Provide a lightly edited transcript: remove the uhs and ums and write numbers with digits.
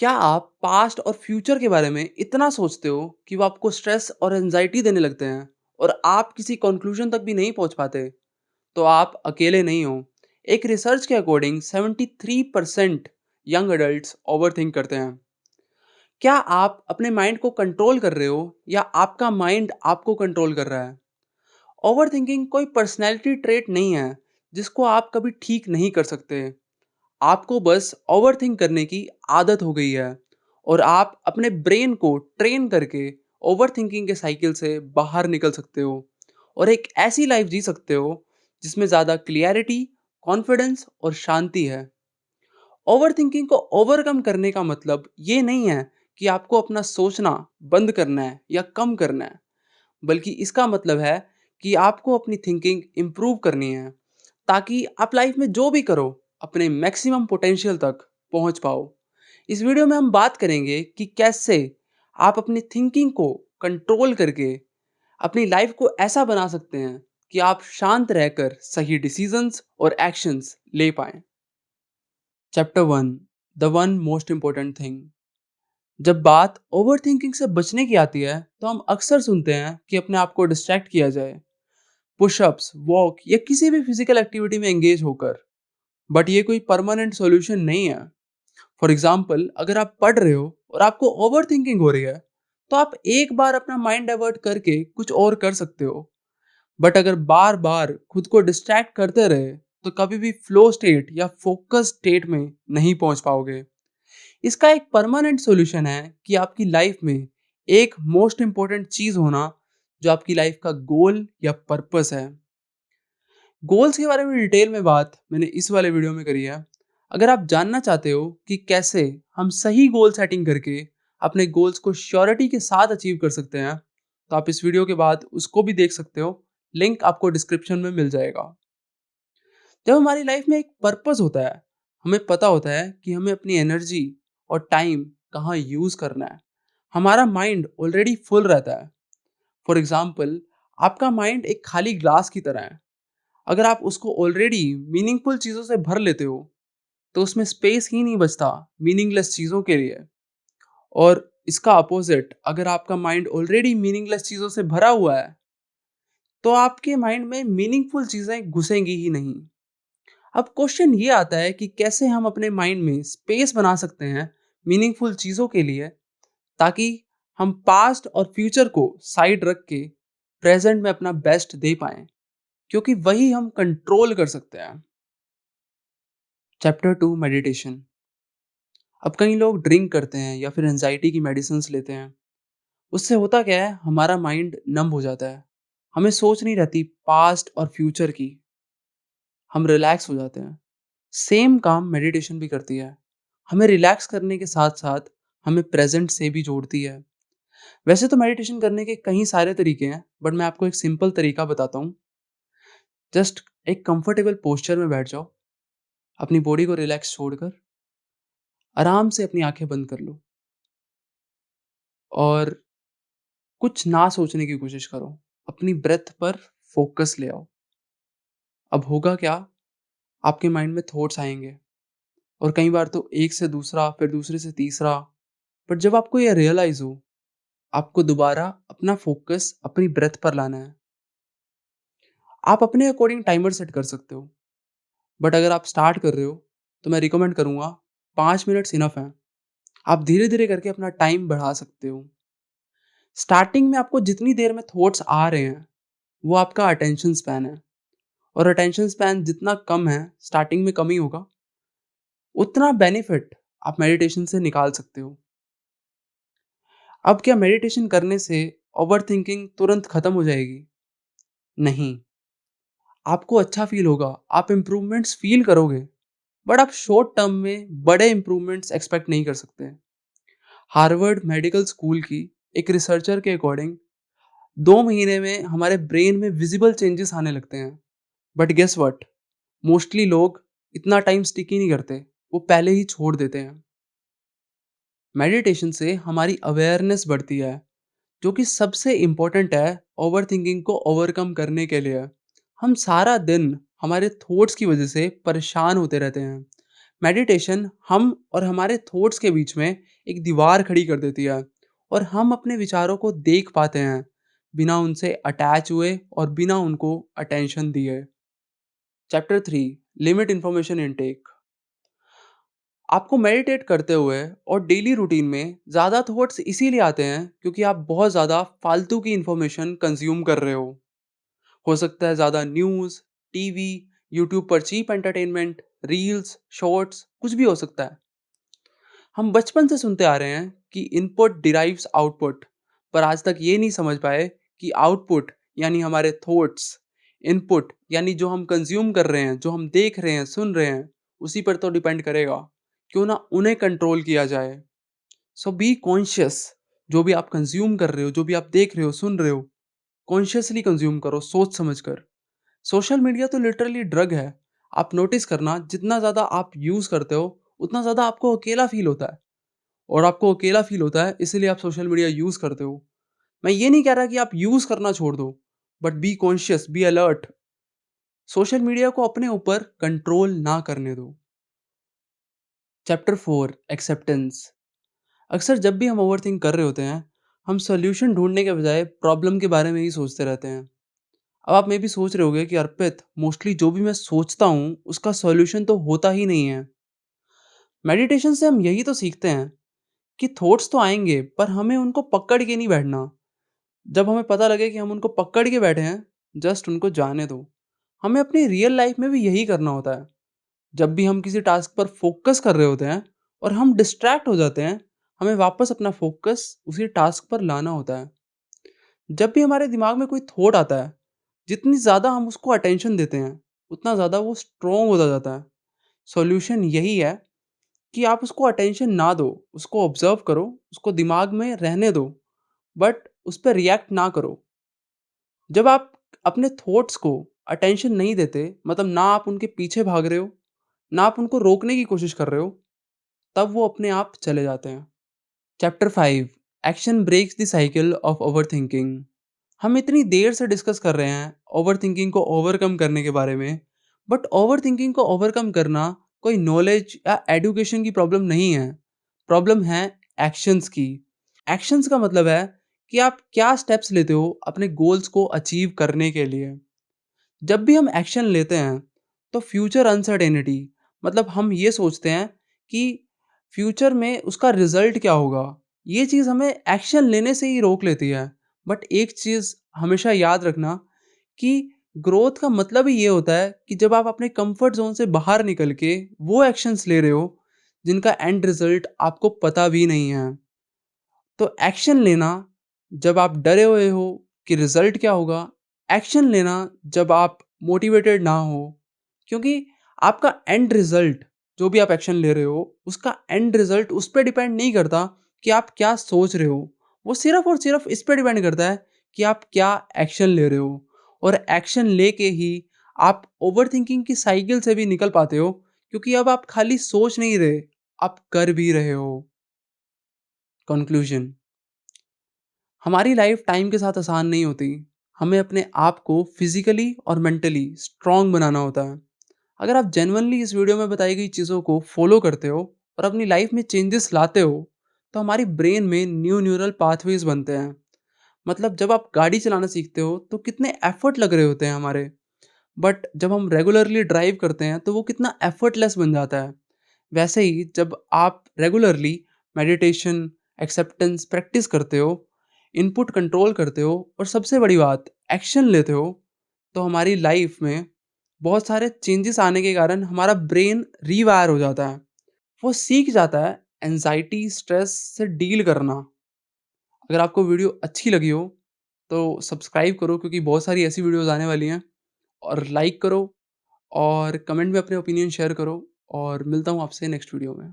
क्या आप पास्ट और फ्यूचर के बारे में इतना सोचते हो कि वो आपको स्ट्रेस और एंजाइटी देने लगते हैं और आप किसी कंक्लूजन तक भी नहीं पहुंच पाते? तो आप अकेले नहीं हो। एक रिसर्च के अकॉर्डिंग 73% यंग अडल्ट्स ओवरथिंक करते हैं। क्या आप अपने माइंड को कंट्रोल कर रहे हो या आपका माइंड आपको कंट्रोल कर रहा है? ओवरथिंकिंग कोई पर्सनैलिटी ट्रेट नहीं है जिसको आप कभी ठीक नहीं कर सकते। आपको बस ओवरथिंक करने की आदत हो गई है और आप अपने ब्रेन को ट्रेन करके ओवरथिंकिंग के साइकिल से बाहर निकल सकते हो और एक ऐसी लाइफ जी सकते हो जिसमें ज़्यादा क्लियरिटी, कॉन्फिडेंस और शांति है। ओवरथिंकिंग को ओवरकम करने का मतलब ये नहीं है कि आपको अपना सोचना बंद करना है या कम करना है, बल्कि इसका मतलब है कि आपको अपनी थिंकिंग इम्प्रूव करनी है ताकि आप लाइफ में जो भी करो अपने मैक्सिमम पोटेंशियल तक पहुंच पाओ। इस वीडियो में हम बात करेंगे कि कैसे आप अपनी थिंकिंग को कंट्रोल करके अपनी लाइफ को ऐसा बना सकते हैं कि आप शांत रहकर सही डिसीजंस और एक्शंस ले पाएं। Chapter one, the one most important thing. जब बात ओवरथिंकिंग से बचने की आती है तो हम अक्सर सुनते हैं कि अपने आप को डिस्ट्रैक्ट किया जाए, पुशअप्स, वॉक या किसी भी फिजिकल एक्टिविटी में एंगेज होकर। बट ये कोई परमानेंट सॉल्यूशन नहीं है। फॉर एग्जाम्पल, अगर आप पढ़ रहे हो और आपको ओवर थिंकिंग हो रही है तो आप एक बार अपना माइंड डाइवर्ट करके कुछ और कर सकते हो। बट अगर बार बार खुद को डिस्ट्रैक्ट करते रहे तो कभी भी फ्लो स्टेट या फोकस स्टेट में नहीं पहुंच पाओगे। इसका एक परमानेंट सॉल्यूशन है कि आपकी लाइफ में एक मोस्ट इंपॉर्टेंट चीज होना जो आपकी लाइफ का गोल या पर्पस है। गोल्स के बारे में डिटेल में बात मैंने इस वाले वीडियो में करी है। अगर आप जानना चाहते हो कि कैसे हम सही गोल सेटिंग करके अपने गोल्स को श्योरिटी के साथ अचीव कर सकते हैं, तो आप इस वीडियो के बाद उसको भी देख सकते हो। लिंक आपको डिस्क्रिप्शन में मिल जाएगा। जब हमारी लाइफ में एक पर्पस होता है, हमें पता होता है कि हमें अपनी एनर्जी और टाइम कहाँ यूज करना है। हमारा माइंड ऑलरेडी फुल रहता है। फॉर एग्जाम्पल, आपका माइंड एक खाली ग्लास की तरह है। अगर आप उसको ऑलरेडी मीनिंगफुल चीज़ों से भर लेते हो तो उसमें स्पेस ही नहीं बचता मीनिंगलेस चीज़ों के लिए। और इसका अपोजिट, अगर आपका माइंड ऑलरेडी मीनिंगलेस चीज़ों से भरा हुआ है तो आपके माइंड में मीनिंगफुल चीज़ें घुसेंगी ही नहीं। अब क्वेश्चन ये आता है कि कैसे हम अपने माइंड में स्पेस बना सकते हैं मीनिंगफुल चीज़ों के लिए, ताकि हम पास्ट और फ्यूचर को साइड रख के प्रेजेंट में अपना बेस्ट दे पाएं, क्योंकि वही हम कंट्रोल कर सकते हैं। Chapter two, meditation. अब कई लोग ड्रिंक करते हैं या फिर एंजाइटी की मेडिसिन लेते हैं। उससे होता क्या है, हमारा माइंड नम हो जाता है। हमें सोच नहीं रहती पास्ट और फ्यूचर की। हम रिलैक्स हो जाते हैं। सेम काम मेडिटेशन भी करती है। हमें रिलैक्स करने के साथ साथ हमें प्रेजेंट से भी जोड़ती है। वैसे तो मेडिटेशन करने के कई सारे तरीके हैं, बट मैं आपको एक सिंपल तरीका बताता हूँ। जस्ट एक कंफर्टेबल पोस्चर में बैठ जाओ, अपनी बॉडी को रिलैक्स छोड़कर आराम से अपनी आंखें बंद कर लो और कुछ ना सोचने की कोशिश करो। अपनी ब्रेथ पर फोकस ले आओ। अब होगा क्या, आपके माइंड में थॉट्स आएंगे और कई बार तो एक से दूसरा, फिर दूसरे से तीसरा। बट जब आपको यह रियलाइज हो, आपको दोबारा अपना फोकस अपनी ब्रेथ पर लाना है। आप अपने अकॉर्डिंग टाइमर सेट कर सकते हो, बट अगर आप स्टार्ट कर रहे हो तो मैं रिकमेंड करूंगा 5 मिनट्स इनफ है। आप धीरे धीरे करके अपना टाइम बढ़ा सकते हो। स्टार्टिंग में आपको जितनी देर में थॉट्स आ रहे हैं वो आपका अटेंशन स्पैन है, और अटेंशन स्पैन जितना कम है, स्टार्टिंग में कम ही होगा, उतना बेनिफिट आप मेडिटेशन से निकाल सकते हो। अब क्या मेडिटेशन करने से ओवरथिंकिंग तुरंत खत्म हो जाएगी? नहीं। आपको अच्छा फील होगा, आप इम्प्रूवमेंट्स फील करोगे, बट आप शॉर्ट टर्म में बड़े इम्प्रूवमेंट्स एक्सपेक्ट नहीं कर सकते। हार्वर्ड मेडिकल स्कूल की एक रिसर्चर के अकॉर्डिंग 2 महीने में हमारे ब्रेन में विजिबल चेंजेस आने लगते हैं। बट गेस व्हाट, मोस्टली लोग इतना टाइम स्टिक ही नहीं करते, वो पहले ही छोड़ देते हैं। मेडिटेशन से हमारी अवेयरनेस बढ़ती है, जो कि सबसे इम्पोर्टेंट है ओवरथिंकिंग को ओवरकम करने के लिए। हम सारा दिन हमारे थॉट्स की वजह से परेशान होते रहते हैं। मेडिटेशन हम और हमारे थॉट्स के बीच में एक दीवार खड़ी कर देती है और हम अपने विचारों को देख पाते हैं बिना उनसे अटैच हुए और बिना उनको अटेंशन दिए। Chapter 3, limit information intake. आपको मेडिटेट करते हुए और डेली रूटीन में ज़्यादा थॉट्स इसीलिए आते हैं क्योंकि आप बहुत ज़्यादा फालतू की इंफॉर्मेशन कंज्यूम कर रहे हो सकता है ज़्यादा न्यूज़, टीवी, यूट्यूब पर चीप एंटरटेनमेंट, रील्स, शॉर्ट्स, कुछ भी हो सकता है। हम बचपन से सुनते आ रहे हैं कि इनपुट डिराइव्स आउटपुट, पर आज तक ये नहीं समझ पाए कि आउटपुट यानी हमारे थॉट्स, इनपुट यानी जो हम कंज्यूम कर रहे हैं, जो हम देख रहे हैं, सुन रहे हैं, उसी पर तो डिपेंड करेगा। क्यों ना उन्हें कंट्रोल किया जाए। सो बी कॉन्शियस। जो भी आप कंज्यूम कर रहे हो, जो भी आप देख रहे हो, सुन रहे हो, कॉन्शियसली कंज्यूम करो, सोच समझ कर। सोशल मीडिया तो लिटरली ड्रग है। आप नोटिस करना, जितना ज़्यादा आप यूज़ करते हो उतना ज़्यादा आपको अकेला फील होता है, और आपको अकेला फील होता है इसीलिए आप सोशल मीडिया यूज़ करते हो। मैं ये नहीं कह रहा कि आप यूज़ करना छोड़ दो, but be conscious, be alert. Social media को अपने ऊपर कंट्रोल ना करने दो। Chapter 4, acceptance. अक्सर जब भी हम ओवरथिंक कर रहे होते हैं, हम सॉल्यूशन ढूंढने के बजाय प्रॉब्लम के बारे में ही सोचते रहते हैं। अब आप मे भी सोच रहे होगे कि अर्पित, मोस्टली जो भी मैं सोचता हूँ उसका सॉल्यूशन तो होता ही नहीं है। मेडिटेशन से हम यही तो सीखते हैं कि थॉट्स तो आएंगे पर हमें उनको पकड़ के नहीं बैठना। जब हमें पता लगे कि हम उनको पकड़ के बैठे हैं, जस्ट उनको जाने दो। हमें अपनी रियल लाइफ में भी यही करना होता है। जब भी हम किसी टास्क पर फोकस कर रहे होते हैं और हम डिस्ट्रैक्ट हो जाते हैं, हमें वापस अपना फोकस उसी टास्क पर लाना होता है। जब भी हमारे दिमाग में कोई थॉट आता है, जितनी ज़्यादा हम उसको अटेंशन देते हैं, उतना ज़्यादा वो स्ट्रॉन्ग होता जाता है। सॉल्यूशन यही है कि आप उसको अटेंशन ना दो, उसको ऑब्जर्व करो, उसको दिमाग में रहने दो, बट उस पर रिएक्ट ना करो। जब आप अपने थॉट्स को अटेंशन नहीं देते, मतलब ना आप उनके पीछे भाग रहे हो, ना आप उनको रोकने की कोशिश कर रहे हो, तब वो अपने आप चले जाते हैं। Chapter 5, action breaks the cycle of overthinking. हम इतनी देर से डिस्कस कर रहे हैं ओवरथिंकिंग को ओवरकम करने के बारे में, बट ओवरथिंकिंग को ओवरकम करना कोई नॉलेज या एडुकेशन की प्रॉब्लम नहीं है। प्रॉब्लम है एक्शंस की। एक्शंस का मतलब है कि आप क्या स्टेप्स लेते हो अपने गोल्स को अचीव करने के लिए। जब भी हम एक्शन लेते हैं तो फ्यूचर अनसर्टेनिटी, मतलब हम ये सोचते हैं कि फ्यूचर में उसका रिजल्ट क्या होगा, ये चीज़ हमें एक्शन लेने से ही रोक लेती है। बट एक चीज़ हमेशा याद रखना कि ग्रोथ का मतलब ही ये होता है कि जब आप अपने कंफर्ट जोन से बाहर निकल के वो एक्शंस ले रहे हो जिनका एंड रिजल्ट आपको पता भी नहीं है। तो एक्शन लेना जब आप डरे हुए हो कि रिजल्ट क्या होगा, एक्शन लेना जब आप मोटिवेटेड ना हो, क्योंकि आपका एंड रिजल्ट, जो भी आप एक्शन ले रहे हो, उसका एंड रिजल्ट उस पे डिपेंड नहीं करता कि आप क्या सोच रहे हो। वो सिर्फ और सिर्फ इस पे डिपेंड करता है कि आप क्या एक्शन ले रहे हो, और एक्शन लेके ही आप ओवरथिंकिंग की साइकिल से भी निकल पाते हो, क्योंकि अब आप खाली सोच नहीं रहे, आप कर भी रहे हो। कंक्लूजन। हमारी लाइफ टाइम के साथ आसान नहीं होती। हमें अपने आप को फिजिकली और मेंटली स्ट्रांग बनाना होता है। अगर आप जेन्युइनली इस वीडियो में बताई गई चीज़ों को फॉलो करते हो और अपनी लाइफ में चेंजेस लाते हो, तो हमारी ब्रेन में न्यू न्यूरल पाथवेज बनते हैं। मतलब जब आप गाड़ी चलाना सीखते हो तो कितने एफर्ट लग रहे होते हैं हमारे, बट जब हम रेगुलरली ड्राइव करते हैं तो वो कितना एफर्टलेस बन जाता है। वैसे ही जब आप रेगुलरली मेडिटेशन, एक्सेप्टेंस प्रैक्टिस करते हो, इनपुट कंट्रोल करते हो और सबसे बड़ी बात एक्शन लेते हो, तो हमारी लाइफ में बहुत सारे चेंजेस आने के कारण हमारा ब्रेन रीवायर हो जाता है। वो सीख जाता है एंजाइटी, स्ट्रेस से डील करना। अगर आपको वीडियो अच्छी लगी हो तो सब्सक्राइब करो, क्योंकि बहुत सारी ऐसी वीडियोस आने वाली हैं। और लाइक करो और कमेंट में अपने ओपिनियन शेयर करो, और मिलता हूँ आपसे नेक्स्ट वीडियो में।